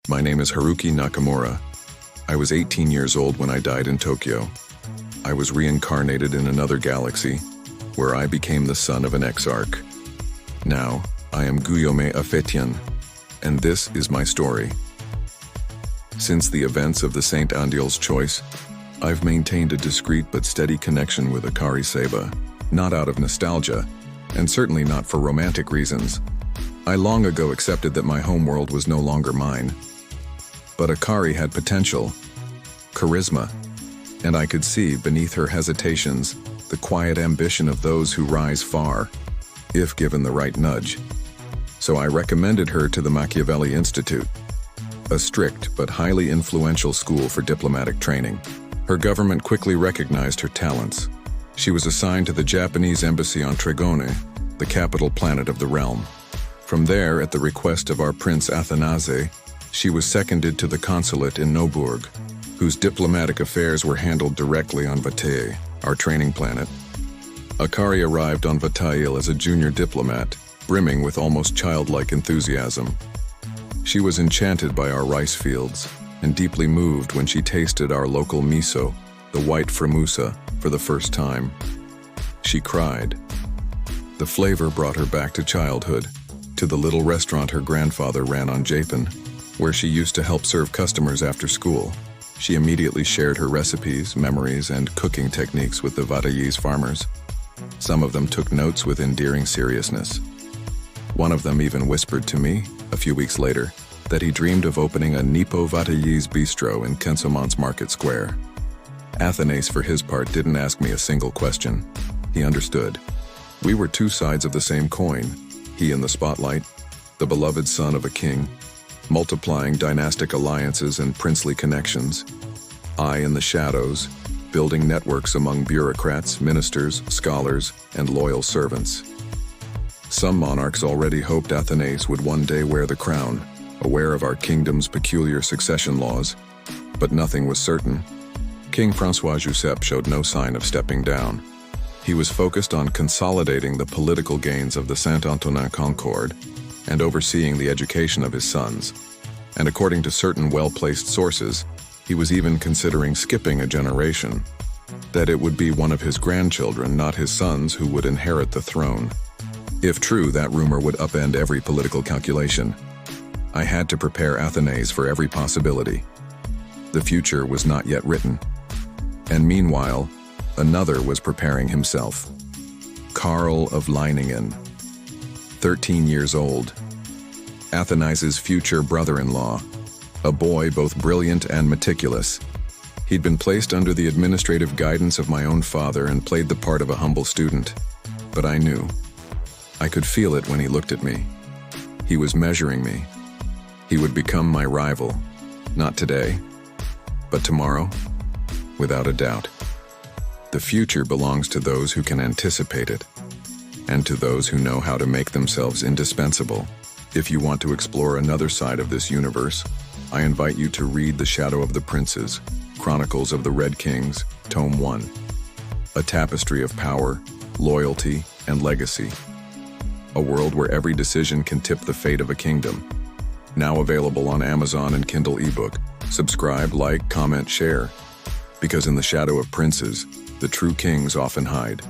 My name is Haruki Nakamura. I was 18 years old when I died in Tokyo. I was reincarnated in another galaxy, where I became the son of an exarch. Now, I am Guillaume Affetian, and this is my story. Since the events of the Saint Andiel's choice, I've maintained a discreet but steady connection with Akari Seba, not out of nostalgia, and certainly not for romantic reasons. I long ago accepted that my homeworld was no longer mine. But Akari had potential, charisma, and I could see beneath her hesitations the quiet ambition of those who rise far, if given the right nudge. So I recommended her to the Machiavelli Institute, a strict but highly influential school for diplomatic training. Her government quickly recognized her talents. She was assigned to the Japanese embassy on Trégone, the capital planet of the realm. From there, at the request of our Prince Athanase, she was seconded to the consulate in Noburg, whose diplomatic affairs were handled directly on Vatae, our training planet. Akari arrived on Vatail as a junior diplomat, brimming with almost childlike enthusiasm. She was enchanted by our rice fields, and deeply moved when she tasted our local miso, the white framusa, for the first time. She cried. The flavor brought her back to childhood, to the little restaurant her grandfather ran on Japan, where she used to help serve customers after school. She immediately shared her recipes, memories, and cooking techniques with the Vataese farmers. Some of them took notes with endearing seriousness. One of them even whispered to me, a few weeks later, that he dreamed of opening a Nippo Vataese bistro in Kensomon's Market Square. Athanase, for his part, didn't ask me a single question. He understood. We were two sides of the same coin, he in the spotlight, the beloved son of a king, multiplying dynastic alliances and princely connections. I in the shadows, building networks among bureaucrats, ministers, scholars, and loyal servants. Some monarchs already hoped Athanase would one day wear the crown, aware of our kingdom's peculiar succession laws, but nothing was certain. King François Giuseppe showed no sign of stepping down. He was focused on consolidating the political gains of the Saint-Antonin Concord and overseeing the education of his sons. And according to certain well-placed sources, he was even considering skipping a generation, that it would be one of his grandchildren, not his sons, who would inherit the throne. If true, that rumor would upend every political calculation. I had to prepare Athanase for every possibility. The future was not yet written. And meanwhile, another was preparing himself. Karl of Leiningen, 13 years old. Athanase's future brother-in-law, a boy both brilliant and meticulous. He'd been placed under the administrative guidance of my own father and played the part of a humble student. But I knew. I could feel it when he looked at me. He was measuring me. He would become my rival, not today, but tomorrow, without a doubt. The future belongs to those who can anticipate it, and to those who know how to make themselves indispensable. If you want to explore another side of this universe, I invite you to read The Shadow of the Princes, Chronicles of the Red Kings, Tome 1. A tapestry of power, loyalty, and legacy. A world where every decision can tip the fate of a kingdom. Now available on Amazon and Kindle ebook. Subscribe, like, comment, share. Because in the shadow of princes, the true kings often hide.